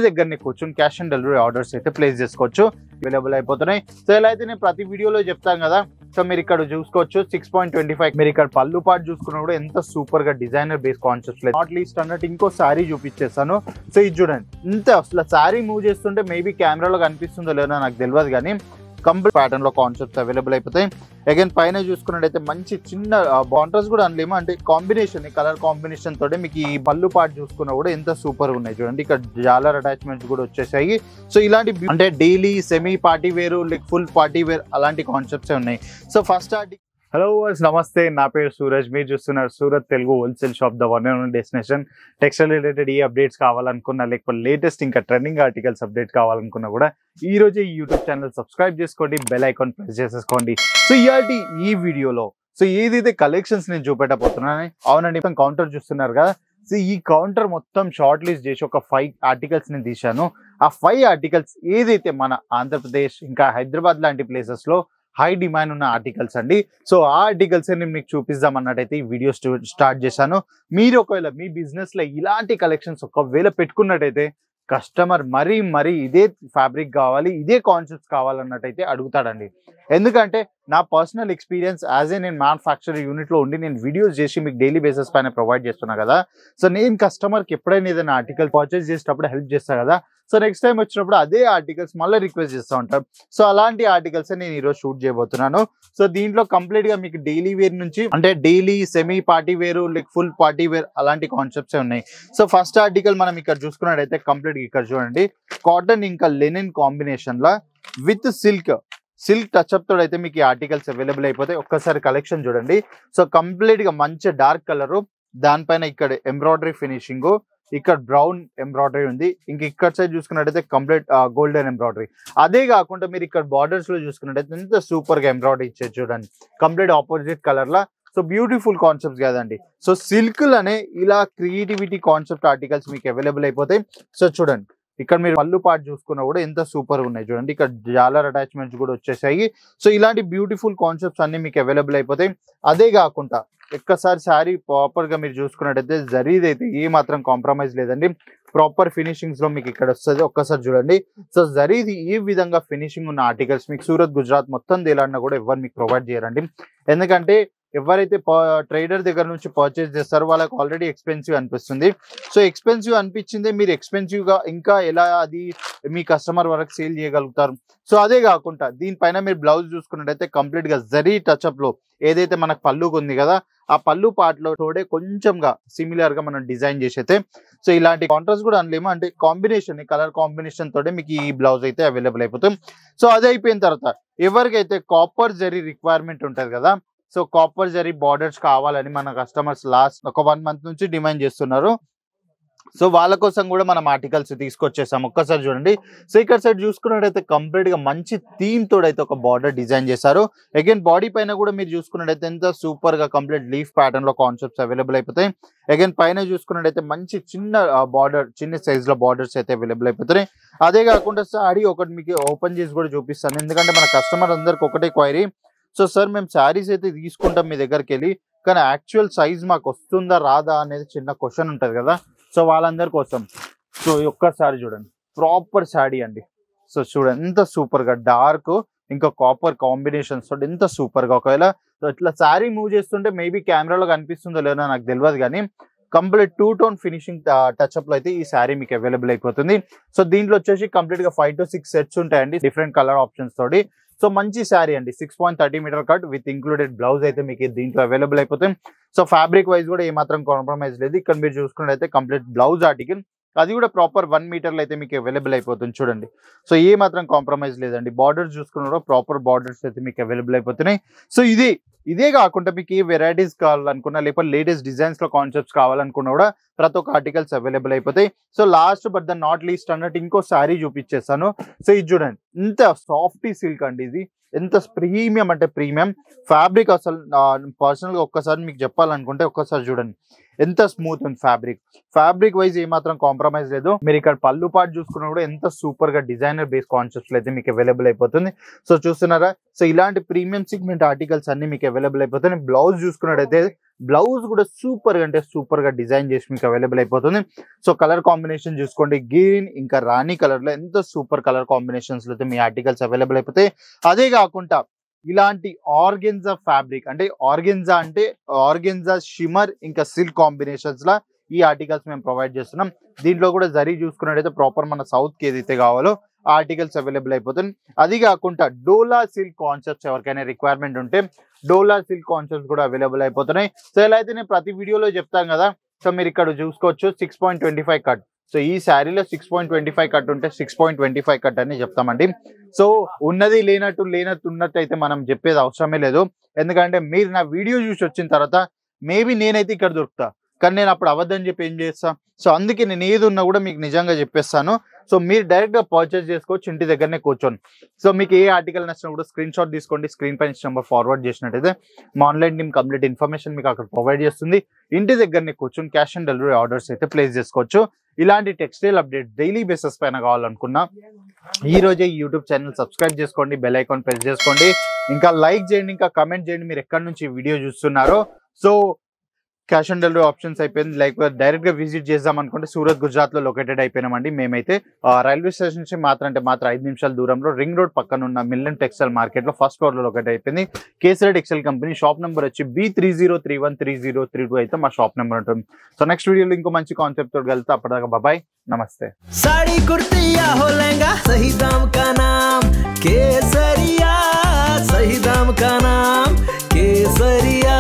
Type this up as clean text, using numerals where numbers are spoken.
దగ్గరనే కూర్చొని cash on delivery orders అయితే ప్లేస్ చేసుకోవచ్చు, అవైలబుల్ అయిపోతున్నాయి. సో ఇలా అయితే నేను ప్రతి వీడియోలో చెప్తాను కదా. సో మీరు ఇక్కడ చూసుకోవచ్చు 6.25. మీరు ఇక్కడ పళ్ళు పాటు చూసుకున్నా కూడా ఎంత సూపర్ గా డిజైనర్ బేస్ కాన్సెప్ట్స్ లేదు. నాట్ లీస్ట్ అన్నట్టు ఇంకో శారీ చూపించేస్తాను. సో ఇది చూడండి, ఇంత అసలు శారీ మూవ్ చేస్తుంటే మేబీ కెమెరాలో కనిపిస్తుందో లేదో నాకు తెలియదు, కానీ కంప్లీట్ ప్యాటర్న్ లో కాన్సెప్ట్స్ అవైలబుల్ అయిపోతాయి. అగైన్ పైన చూసుకున్నట్టయితే మంచి చిన్న బాండ్రస్ కూడా అనలేమో, అంటే కాంబినేషన్ కలర్ కాంబినేషన్ తోటి మీకు ఈ పళ్ళు పాటు చూసుకున్నా కూడా ఎంత సూపర్ ఉన్నాయి చూడండి. ఇక్కడ జాలర్ అటాచ్మెంట్స్ కూడా వచ్చేసాయి. సో ఇలాంటి అంటే daily semi party wear like full party wear అలాంటి కాన్సెప్ట్స్ ఉన్నాయి. సో ఫస్ట్ హలో నమస్తే, నా పేరు సూరజ్. మీరు చూస్తున్నారు Surat Telugu wholesale shop, the one and only destination. Textile related ఈ అప్డేట్స్ కావాలనుకున్నా, లేకపోతే లేటెస్ట్ ఇంకా ట్రెండింగ్ ఆర్టికల్స్ అప్డేట్ కావాలనుకున్నా కూడా ఈ రోజు ఈ యూట్యూబ్ ఛానల్ సబ్స్క్రైబ్ చేసుకోండి, బెల్ ఐకాన్ ప్రెస్ చేసేసుకోండి. సో ఇయాల్టి ఈ వీడియోలో సో ఏదైతే కలెక్షన్స్ నేను చూపెట్టబోతున్నాను, అవునండి కౌంటర్ చూస్తున్నారు కదా. సో ఈ కౌంటర్ మొత్తం షార్ట్ లిస్ట్ చేసి ఒక 5 ఆర్టికల్స్ నేను తీశాను. ఆ 5 ఆర్టికల్స్ ఏదైతే మన ఆంధ్రప్రదేశ్ ఇంకా హైదరాబాద్ లాంటి ప్లేసెస్ లో హై డిమాండ్ ఉన్న ఆర్టికల్స్ అండి. సో ఆ ఆర్టికల్స్ నేను మీకు చూపిద్దాం అన్నట్టయితే ఈ వీడియో స్టార్ట్ చేశాను. మీరు ఒకవేళ మీ బిజినెస్ లో ఇలాంటి కలెక్షన్స్ ఒకవేళ పెట్టుకున్నట్టయితే కస్టమర్ మరీ ఇదే ఫ్యాబ్రిక్ కావాలి, ఇదే కాన్సెప్ట్స్ కావాలన్నట్టయితే అడుగుతాడండి. ఎందుకంటే నా పర్సనల్ ఎక్స్పీరియన్స్ యాజ్ ఏ నేను మ్యానుఫ్యాక్చరింగ్ యూనిట్లో ఉండి నేను వీడియోస్ చేసి మీకు డైలీ బేసిస్ పైన ప్రొవైడ్ చేస్తున్నా కదా. సో నేను కస్టమర్కి ఎప్పుడైనా ఏదైనా ఆర్టికల్ పర్చేస్ చేసేటప్పుడు హెల్ప్ చేస్తా కదా. సో నెక్స్ట్ టైం వచ్చినప్పుడు అదే ఆర్టికల్స్ మళ్ళీ రిక్వెస్ట్ చేస్తూ ఉంటారు. సో అలాంటి ఆర్టికల్స్ నేను ఈరోజు షూట్ చేయబోతున్నాను. సో దీంట్లో కంప్లీట్ గా మీకు డైలీ వేర్ నుంచి అంటే daily semi party wear like full party wear అలాంటి కాన్సెప్ట్స్ ఉన్నాయి. సో ఫస్ట్ ఆర్టికల్ మనం ఇక్కడ చూసుకున్నట్టయితే కంప్లీట్ ఇక్కడ చూడండి, కాటన్ ఇంకా లెనిన్ కాంబినేషన్ లా విత్ సిల్క్ టచ్అప్ తోడు అయితే మీకు ఈ ఆర్టికల్స్ అవైలబుల్ అయిపోతాయి. ఒక్కసారి కలెక్షన్ చూడండి. సో కంప్లీట్ గా మంచి డార్క్ కలర్, దానిపైన ఇక్కడ ఎంబ్రాయిడరీ ఫినిషింగ్, ఇక్కడ బ్రౌన్ ఎంబ్రాయిడరీ ఉంది. ఇంక ఇక్కడ సైడ్ చూసుకున్నట్టయితే కంప్లీట్ గోల్డెన్ ఎంబ్రాయిడరీ. అదే కాకుండా మీరు ఇక్కడ బార్డర్స్ లో చూసుకున్నట్టయితే ఎంత సూపర్ గా ఎంబ్రాయిడరీ ఇచ్చేది చూడండి, కంప్లీట్ ఆపోజిట్ కలర్ లా. సో బ్యూటిఫుల్ కాన్సెప్ట్స్ కదండి. సో సిల్క్ లనే ఇలా క్రియేటివిటీ కాన్సెప్ట్ ఆర్టికల్స్ మీకు అవైలబుల్ అయిపోతాయి. సో చూడండి, ఇక్కడ మీరు పళ్ళు పాటు చూసుకున్నా కూడా ఎంత సూపర్ ఉన్నాయి చూడండి. ఇక్కడ జాలర్ అటాచ్మెంట్స్ కూడా వచ్చేసాయి. సో ఇలాంటి బ్యూటిఫుల్ కాన్సెప్ట్స్ అన్ని మీకు అవైలబుల్ అయిపోతాయి. అదే కాకుండా ఒక్కసారి శారీ ప్రాపర్ గా మీరు చూసుకున్నట్టయితే జరీది అయితే ఏ మాత్రం కాంప్రమైజ్ లేదండి, ప్రాపర్ ఫినిషింగ్స్ లో మీకు ఇక్కడ వస్తుంది. ఒక్కసారి చూడండి. సో జరీది ఈ విధంగా ఫినిషింగ్ ఉన్న ఆర్టికల్స్ మీకు సూరత్ గుజరాత్ మొత్తం తేలాడినా కూడా ఎవరు మీకు ప్రొవైడ్ చేయరండి. ఎందుకంటే ఎవరైతే ట్రేడర్ దగ్గర నుంచి పర్చేస్ చేస్తారో వాళ్ళకి ఆల్రెడీ ఎక్స్పెన్సివ్ అనిపిస్తుంది. సో ఎక్స్పెన్సివ్ అనిపించిందే మీరు ఎక్స్పెన్సివ్ గా ఇంకా ఎలా అది మీ కస్టమర్ వరకు సేల్ చేయగలుగుతారు. సో అదే కాకుండా దీనిపైన మీరు బ్లౌజ్ చూసుకున్నట్టయితే కంప్లీట్ గా జరీ టచ్అప్ లో ఏదైతే మనకు పళ్ళుకు ఉంది కదా, ఆ పళ్ళు పాటలో తోడే కొంచెంగా సిమిలర్ గా మనం డిజైన్ చేసైతే సో ఇలాంటి కాంట్రాస్ట్ కూడా అనలేము, అంటే కాంబినేషన్ కలర్ కాంబినేషన్ తోటే మీకు ఈ బ్లౌజ్ అయితే అవైలబుల్ అయిపోతుంది. సో అది అయిపోయిన తర్వాత ఎవరికైతే కాపర్ జరీ రిక్వైర్మెంట్ ఉంటుంది కదా, సో కాపర్ జరీ బార్డర్స్ కావాలని మన కస్టమర్స్ లాస్ట్ ఒక 1 మంత్ నుంచి డిమాండ్ చేస్తున్నారు. సో వాళ్ళ కోసం కూడా మనం ఆర్టికల్స్ తీసుకొచ్చేసాం. ఒక్కసారి చూడండి. సో ఇక్కడ సైడ్ చూసుకున్నట్టయితే కంప్లీట్ గా మంచి థీమ్ తోడైతే ఒక బార్డర్ డిజైన్ చేశారు. అగైన్ బాడీ పైన కూడా మీరు చూసుకున్నట్టయితే ఎంత సూపర్ గా కంప్లీట్ లీఫ్ ప్యాటర్న్ లో కాన్సెప్ట్స్ అవైలబుల్ అయిపోతాయి. అగైన్ పైన చూసుకున్నట్టయితే మంచి చిన్న బార్డర్, చిన్న సైజ్ లో బార్డర్స్ అయితే అవైలబుల్ అయిపోతాయి. అదే కాకుండా సారీ ఒకటి మీకు ఓపెన్ చేసి కూడా చూపిస్తాను, ఎందుకంటే మన కస్టమర్ అందరికి ఒకటే క్వైరీ. సో సార్ మేము శారీస్ అయితే తీసుకుంటాం మీ దగ్గరికి వెళ్ళి, కానీ యాక్చువల్ సైజ్ మాకు వస్తుందా రాదా అనేది చిన్న క్వశ్చన్ ఉంటుంది కదా. సో వాళ్ళందరి కోసం సో ఒక్కసారి చూడండి, ప్రాపర్ శారీ అండి. సో చూడండి ఎంత సూపర్ గా డార్క్ ఇంకా కాపర్ కాంబినేషన్స్ తోటి ఎంత సూపర్ గా. ఒకవేళ ఇట్లా శారీ మూవ్ చేస్తుంటే మేబీ కెమెరాలో కనిపిస్తుందో లేదో నాకు తెలియదు, కానీ కంప్లీట్ 2 టోన్ ఫినిషింగ్ టచ్అప్ లో అయితే ఈ శారీ మీకు అవైలబుల్ అయిపోతుంది. సో దీంట్లో వచ్చేసి కంప్లీట్ గా 5 to 6 సెట్స్ ఉంటాయండి డిఫరెంట్ కలర్ ఆప్షన్స్ తోటి. సో మంచి శారీ అండి, 6.30 metre cut with included blouse అయితే మీకు దీంట్లో అవైలబుల్ అయిపోతుంది. సో ఫ్యాబ్రిక్ వైజ్ కూడా ఏమాత్రం కాంప్రమైజ్ లేదు. ఇక్కడ మీరు చూసుకున్నట్టయితే కంప్లీట్ బ్లౌజ్ ఆర్టికల్ అది కూడా ప్రాపర్ 1 మీటర్లో అయితే మీకు అవైలబుల్ అయిపోతుంది చూడండి. సో ఏ మాత్రం కాంప్రమైజ్ లేదండి. బార్డర్స్ చూసుకున్నా ప్రాపర్ బార్డర్స్ అయితే మీకు అవైలబుల్ అయిపోతున్నాయి. సో ఇదే కాకుండా మీకు ఏ వెరైటీస్ కావాలనుకున్నా లేకపోతే లేటెస్ట్ డిజైన్స్ లో కాన్సెప్ట్స్ కావాలనుకున్నా కూడా ప్రతి ఒక్క ఆర్టికల్స్ అవైలబుల్ అయిపోతాయి. So last but the not least అన్నట్టు ఇంకో శారీ చూపించేస్తాను. సో ఇది చూడండి, ఇంత సాఫ్టీ సిల్క్ అండి, ఇది ఎంత ప్రీమియం అంటే ప్రీమియం ఫ్యాబ్రిక్. అసలు పర్సనల్ గా ఒక్కసారి మీకు చెప్పాలనుకుంటే ఒక్కసారి చూడండి ఎంత స్మూత్ ఉంది ఫ్యాబ్రిక్ వైజ్ ఏమాత్రం కాంప్రమైజ్ లేదు. మీరు ఇక్కడ పళ్ళు పాటు చూసుకున్నా కూడా ఎంత సూపర్ గా డిజైనర్ బేస్ కాన్సెప్ట్స్ అయితే మీకు అవైలబుల్ అయిపోతుంది. సో చూస్తున్నారా, సో ఇలాంటి ప్రీమియం సెగ్మెంట్ ఆర్టికల్స్ అన్ని మీకు అవైలబుల్ అయిపోతాయి. బ్లౌజ్ చూసుకున్నట్టయితే బ్లౌజ్ కూడా సూపర్ గా అంటే సూపర్ గా డిజైన్ చేసి మీకు అవైలబుల్ అయిపోతుంది. సో కలర్ కాంబినేషన్ చూసుకోండి, గ్రీన్ ఇంకా రాణి కలర్ లో ఎంత సూపర్ కలర్ కాంబినేషన్స్ లో అయితే మీ ఆర్టికల్స్ అవైలబుల్ అయిపోతాయి. అదే కాకుండా ఇలాంటి ఆర్గెన్జా ఫ్యాబ్రిక్ అంటే ఆర్గెన్జా షిమర్ ఇంకా సిల్క్ కాంబినేషన్స్ లా ఈ ఆర్టికల్స్ మేము ప్రొవైడ్ చేస్తున్నాం. దీంట్లో కూడా జరీ చూసుకున్నట్టయితే ప్రాపర్ మన సౌత్ కి ఏదైతే కావాలో ఆర్టికల్స్ అవైలబుల్ అయిపోతుంది. అది కాకుండా డోలా సిల్క్ కాన్సెప్ట్స్ ఎవరికైనా రిక్వైర్మెంట్ ఉంటే డోలా సిల్క్ కాన్సెప్ట్స్ కూడా అవైలబుల్ అయిపోతున్నాయి. సో ఇలా అయితే నేను ప్రతి వీడియోలో చెప్తాను కదా, సో మీరు ఇక్కడ చూసుకోవచ్చు 6.25 కట్. సో ఈ శారీలో 6.25 కట్ ఉంటే 6.25 కట్ అని చెప్తామండి. సో ఉన్నది లేనట్టు అయితే మనం చెప్పేది అవసరమే లేదు. ఎందుకంటే మీరు నా వీడియో చూసి వచ్చిన తర్వాత మేబీ నేనైతే ఇక్కడ దొరుకుతా, కానీ నేను అప్పుడు అవద్దని చెప్పి ఏం చేస్తా. సో అందుకే నేను ఏది ఉన్నా కూడా మీకు నిజంగా చెప్పేస్తాను. సో మీరు డైరెక్ట్ గా పర్చేస్ చేసుకోవచ్చు ఇంటి దగ్గరనే కూర్చొని. సో మీకు ఏ ఆర్టికల్ నచ్చినా కూడా స్క్రీన్ షాట్ తీసుకోండి, స్క్రీన్ పైన నెంబర్ ఫార్వర్డ్ చేసినట్టయితే మా ఆన్లైన్ టీమ్ కంప్లీట్ ఇన్ఫర్మేషన్ మీకు అక్కడ ప్రొవైడ్ చేస్తుంది. ఇంటి దగ్గరనే కూర్చొని క్యాష్ ఆన్ డెలివరీ ఆర్డర్స్ అయితే ప్లేస్ చేసుకోవచ్చు. ఇలాంటి టెక్స్టైల్ అప్డేట్ డైలీ బేసిస్ పైన కావాలనుకున్నా ఈ రోజే యూట్యూబ్ ఛానల్ సబ్స్క్రైబ్ చేసుకోండి, బెల్ ఐకాన్ ప్రెస్ చేసుకోండి, ఇంకా లైక్ చేయండి, ఇంకా కమెంట్ చేయండి మీరు ఎక్కడి నుంచి వీడియో చూస్తున్నారో. So cash on delivery options అయిపోయింది. లైక్ డైరెక్ట్ గా విజిట్ చేద్దాం అనుకుంటే సూరత్ గుజరాత్ లో లొకేటెడ్ అయిపోయినామండి. మేమైతే రైల్వే స్టేషన్ నుంచి మాత్రం 5 నిమిషాల దూరంలో రింగ్ రోడ్ పక్కన ఉన్న మిల్లన్ టెక్స్టైల్ మార్కెట్ లో ఫస్ట్ ఫ్లోర్ లో లొకేట్ అయిపోయింది. Kesari textile company shop number వచ్చి B30313032 అయితే మా షాప్ నెంబర్ ఉంటుంది. సో నెక్స్ట్ వీడియోలో ఇంకో మంచి కాన్సెప్ట్ తోటి వెళ్తే అప్పటిదాకా బాబాయ్, నమస్తే. साड़ी कुर्ती या हो लहंगा सही दाम का नाम केसरिया, सही दाम का नाम केसरिया.